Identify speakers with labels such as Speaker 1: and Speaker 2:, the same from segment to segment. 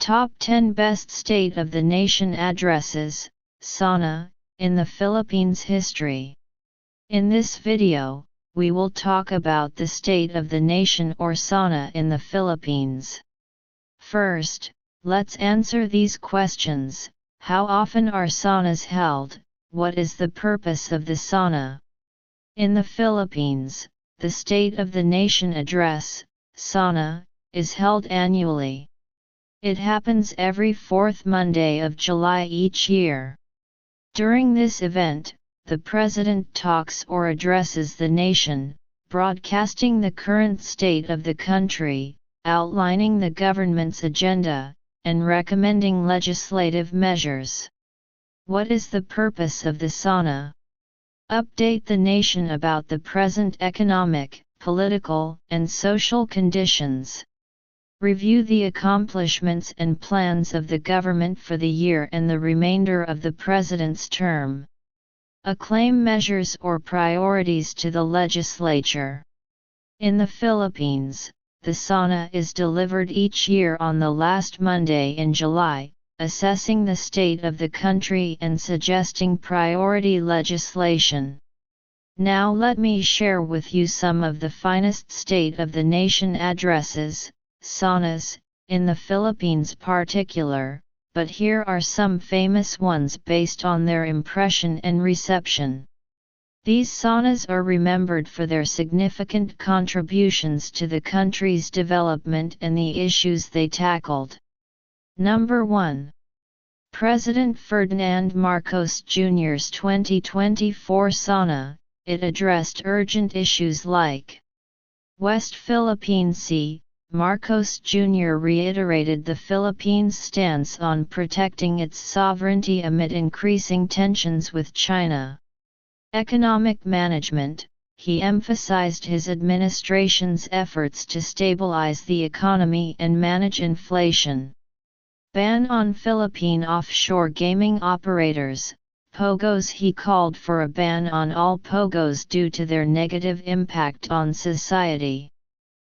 Speaker 1: Top 10 Best State of the Nation Addresses, Sona, in the Philippines History. In this video, we will talk about the State of the Nation or Sona in the Philippines. First, let's answer these questions. How often are Sonas held? What is the purpose of the Sona? In the Philippines, the State of the Nation Address, Sona, is held annually. It happens every fourth Monday of July each year. During this event, the President talks or addresses the nation, broadcasting the current state of the country, outlining the government's agenda, and recommending legislative measures. What is the purpose of the Sona? Update the nation about the present economic, political, and social conditions. Review the accomplishments and plans of the government for the year and the remainder of the President's term. Acclaim measures or priorities to the legislature. In the Philippines, the Sona is delivered each year on the last Monday in July, assessing the state of the country and suggesting priority legislation. Now let me share with you some of the finest State of the Nation addresses, Sonas, in the Philippines particular, but here are some famous ones based on their impression and reception. These Sonas are remembered for their significant contributions to the country's development and the issues they tackled. Number 1. President Ferdinand Marcos Jr.'s 2024 Sona. It addressed urgent issues like West Philippine Sea. Marcos Jr. reiterated the Philippines' stance on protecting its sovereignty amid increasing tensions with China. Economic management. He emphasized his administration's efforts to stabilize the economy and manage inflation. Ban on Philippine offshore gaming operators, POGOs. He called for a ban on all POGOs due to their negative impact on society.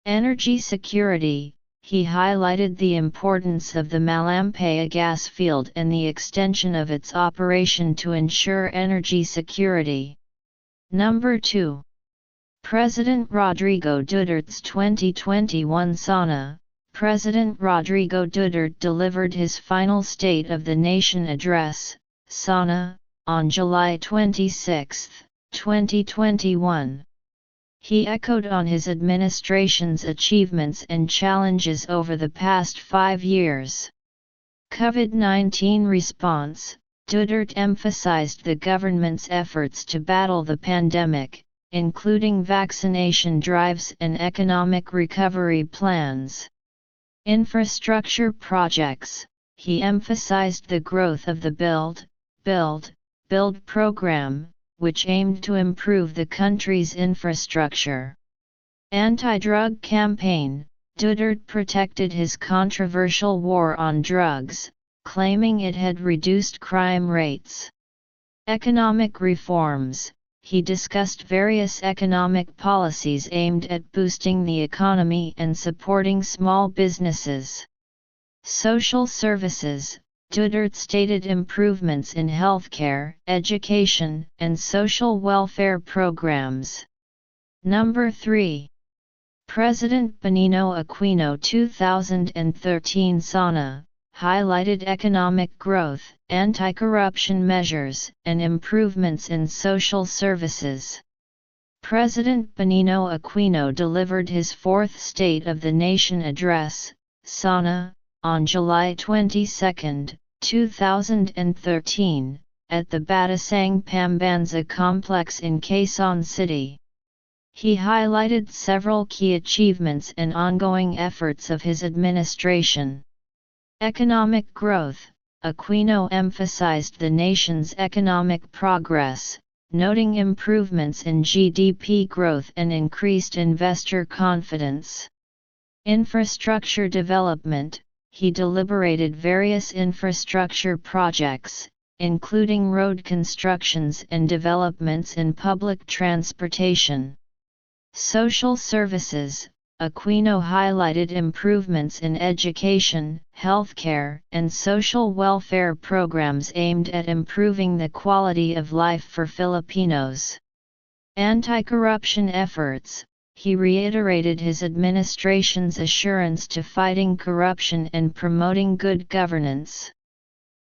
Speaker 1: Energy security. He highlighted the importance of the Malampaya gas field and the extension of its operation to ensure energy security. Number 2. President Rodrigo Duterte's 2021 Sona. President Rodrigo Duterte delivered his final State of the Nation address, Sona, on July 26, 2021. He echoed on his administration's achievements and challenges over the past 5 years. COVID-19 response. Duterte emphasized the government's efforts to battle the pandemic, including vaccination drives and economic recovery plans. Infrastructure projects. He emphasized the growth of the Build program, which aimed to improve the country's infrastructure. Anti-drug campaign. Duterte protected his controversial war on drugs, claiming it had reduced crime rates. Economic reforms. He discussed various economic policies aimed at boosting the economy and supporting small businesses. Social services. Duterte stated improvements in healthcare, education, and social welfare programs. Number 3. President Benigno Aquino 2013 Sona, highlighted economic growth, anti-corruption measures, and improvements in social services. President Benigno Aquino delivered his fourth State of the Nation address, Sona, on July 22, 2013, at the Batasang Pambanza complex in Quezon City. He highlighted several key achievements and ongoing efforts of his administration. Economic growth. Aquino emphasized the nation's economic progress, noting improvements in GDP growth and increased investor confidence. Infrastructure development. He deliberated various infrastructure projects, including road constructions and developments in public transportation. Social services. Aquino highlighted improvements in education, healthcare, and social welfare programs aimed at improving the quality of life for Filipinos. Anti-corruption efforts. He reiterated his administration's assurance to fighting corruption and promoting good governance.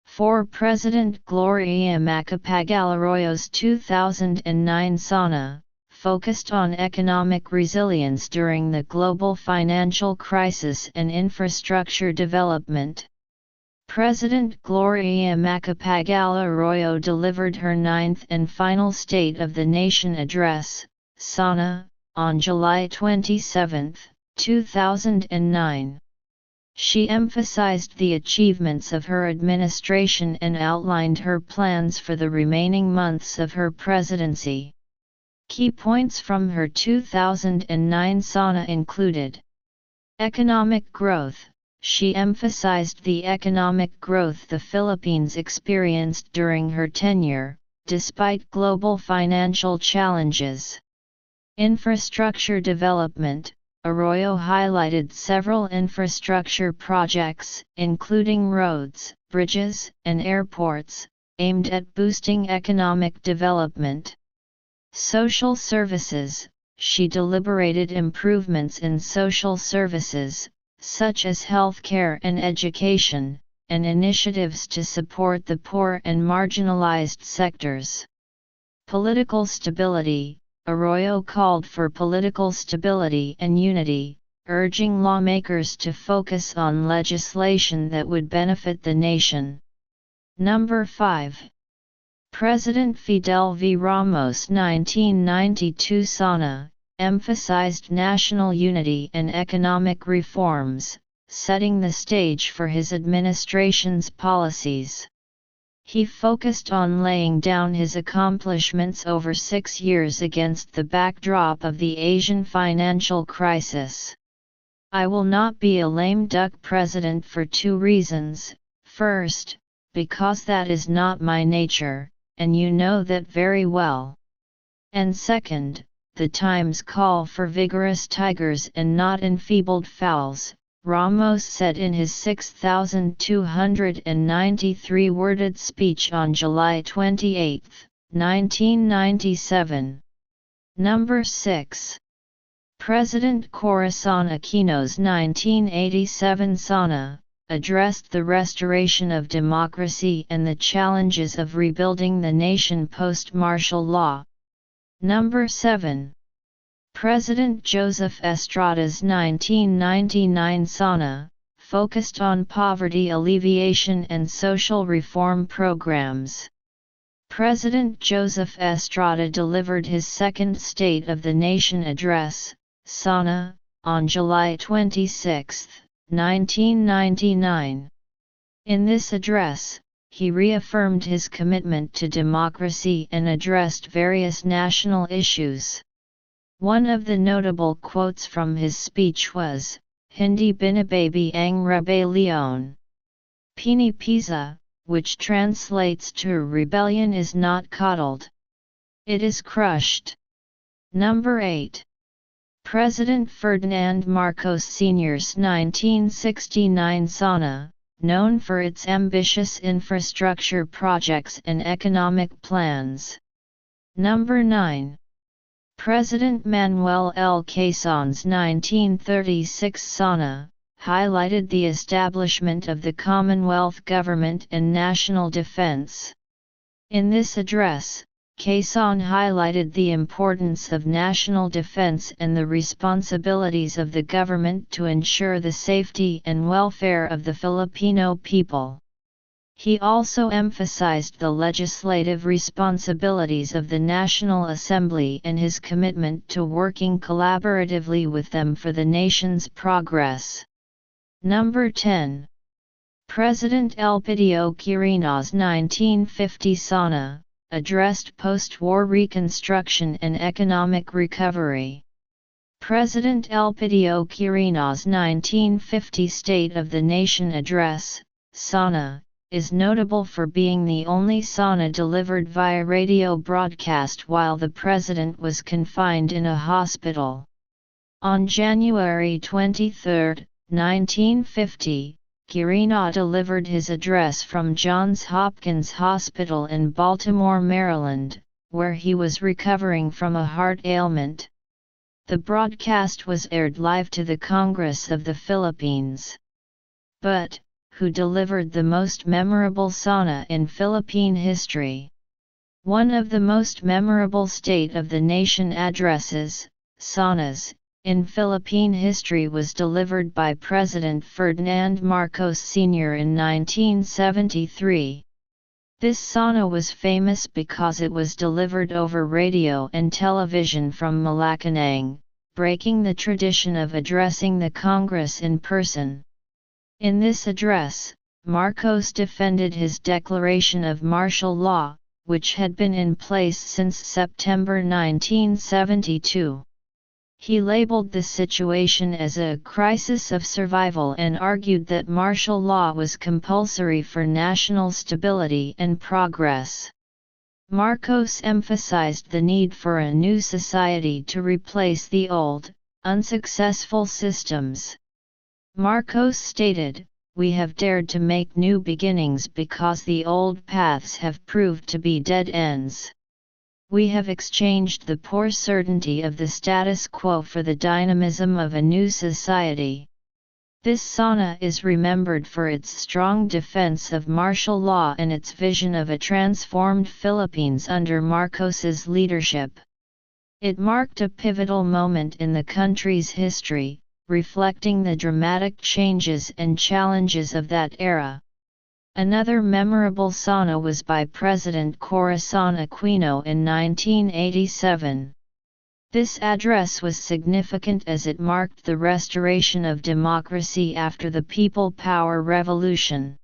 Speaker 1: For President Gloria Macapagal-Arroyo's 2009 Sona, focused on economic resilience during the global financial crisis and infrastructure development. President Gloria Macapagal-Arroyo delivered her ninth and final State of the Nation address, Sona, on July 27, 2009. She emphasized the achievements of her administration and outlined her plans for the remaining months of her presidency. Key points from her 2009 Sona included economic growth. She emphasized the economic growth the Philippines experienced during her tenure, despite global financial challenges. Infrastructure development. Arroyo highlighted several infrastructure projects, including roads, bridges, and airports, aimed at boosting economic development. Social services. She deliberated improvements in social services, such as healthcare and education, and initiatives to support the poor and marginalized sectors. Political stability. Arroyo called for political stability and unity, urging lawmakers to focus on legislation that would benefit the nation. Number 5. President Fidel V. Ramos' 1992 Sona, emphasized national unity and economic reforms, setting the stage for his administration's policies. He focused on laying down his accomplishments over 6 years against the backdrop of the Asian financial crisis. I will not be a lame duck president for 2 reasons. First, because that is not my nature, and you know that very well. And second, the times call for vigorous tigers and not enfeebled fowls, Ramos said in his 6,293-worded speech on July 28, 1997. Number 6. President Corazon Aquino's 1987 Sona, addressed the restoration of democracy and the challenges of rebuilding the nation post-martial law. Number 7. President Joseph Estrada's 1999 Sona, focused on poverty alleviation and social reform programs. President Joseph Estrada delivered his second State of the Nation address, Sona, on July 26, 1999. In this address, he reaffirmed his commitment to democracy and addressed various national issues. One of the notable quotes from his speech was, Hindi binababy ang rebellion. Pinipisa, which translates to rebellion is not coddled. It is crushed. Number 8. President Ferdinand Marcos Sr.'s 1969 Sona, known for its ambitious infrastructure projects and economic plans. Number 9. President Manuel L. Quezon's 1936 Sona, highlighted the establishment of the Commonwealth government and national defense. In this address, Quezon highlighted the importance of national defense and the responsibilities of the government to ensure the safety and welfare of the Filipino people. He also emphasized the legislative responsibilities of the National Assembly and his commitment to working collaboratively with them for the nation's progress. Number 10. President Elpidio Quirino's 1950 Sona, addressed post-war reconstruction and economic recovery. President Elpidio Quirino's 1950 State of the Nation address, Sona, is notable for being the only Sona delivered via radio broadcast while the president was confined in a hospital. On January 23, 1950, Aquino delivered his address from Johns Hopkins Hospital in Baltimore, Maryland, where he was recovering from a heart ailment. The broadcast was aired live to the Congress of the Philippines. But, who delivered the most memorable Sona in Philippine history? One of the most memorable State of the Nation addresses, Sonas, in Philippine history was delivered by President Ferdinand Marcos Sr. in 1973. This Sona was famous because it was delivered over radio and television from Malacanang, breaking the tradition of addressing the Congress in person. In this address, Marcos defended his declaration of martial law, which had been in place since September 1972. He labeled the situation as a crisis of survival and argued that martial law was compulsory for national stability and progress. Marcos emphasized the need for a new society to replace the old, unsuccessful systems. Marcos stated, "We have dared to make new beginnings because the old paths have proved to be dead ends. We have exchanged the poor certainty of the status quo for the dynamism of a new society." This Sona is remembered for its strong defense of martial law and its vision of a transformed Philippines under Marcos's leadership. It marked a pivotal moment in the country's history, reflecting the dramatic changes and challenges of that era. Another memorable Sona was by President Corazon Aquino in 1987. This address was significant as it marked the restoration of democracy after the People Power Revolution.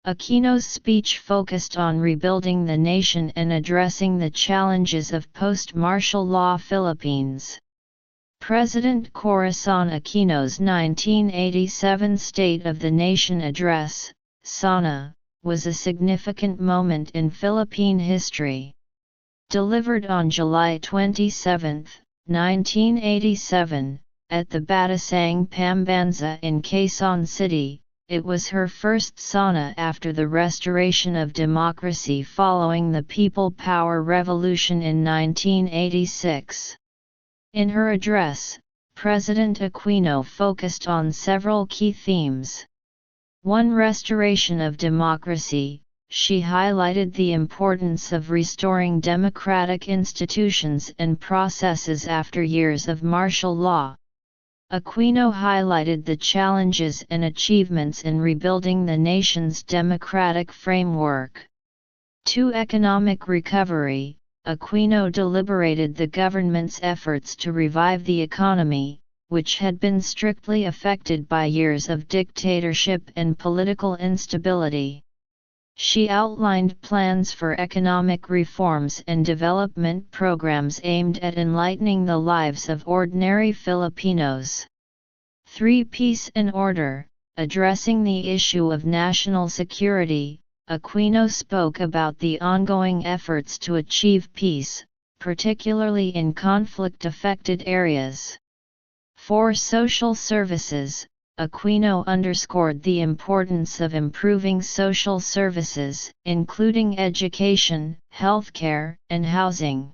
Speaker 1: Aquino's speech focused on rebuilding the nation and addressing the challenges of post-martial law Philippines. President Corazon Aquino's 1987 State of the Nation Address, Sona, was a significant moment in Philippine history. Delivered on July 27, 1987, at the Batasang Pambansa in Quezon City, it was her first Sona after the restoration of democracy following the People Power Revolution in 1986. In her address, President Aquino focused on several key themes. 1. Restoration of democracy. She highlighted the importance of restoring democratic institutions and processes after years of martial law. Aquino highlighted the challenges and achievements in rebuilding the nation's democratic framework. 2. Economic recovery. Aquino deliberated the government's efforts to revive the economy, which had been strictly affected by years of dictatorship and political instability. She outlined plans for economic reforms and development programs aimed at enlightening the lives of ordinary Filipinos. 3. Peace and order. Addressing the issue of national security, Aquino spoke about the ongoing efforts to achieve peace, particularly in conflict-affected areas. 4. Social services. Aquino underscored the importance of improving social services, including education, healthcare, and housing.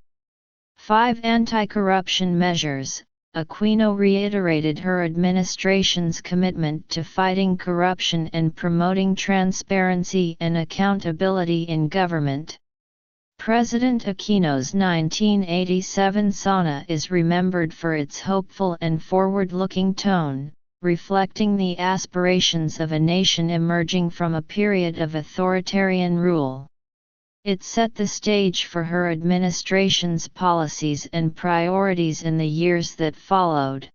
Speaker 1: 5. Anti-corruption measures. Aquino reiterated her administration's commitment to fighting corruption and promoting transparency and accountability in government. President Aquino's 1987 Sona is remembered for its hopeful and forward-looking tone, reflecting the aspirations of a nation emerging from a period of authoritarian rule. It set the stage for her administration's policies and priorities in the years that followed.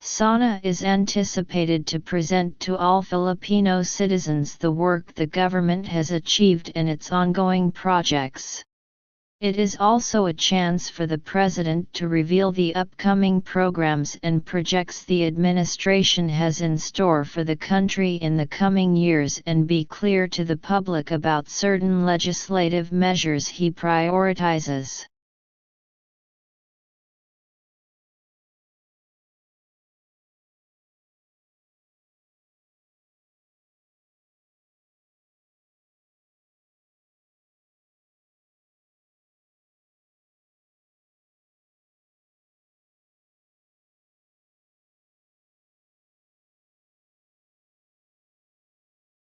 Speaker 1: Sona is anticipated to present to all Filipino citizens the work the government has achieved and its ongoing projects. It is also a chance for the President to reveal the upcoming programs and projects the administration has in store for the country in the coming years and be clear to the public about certain legislative measures he prioritizes.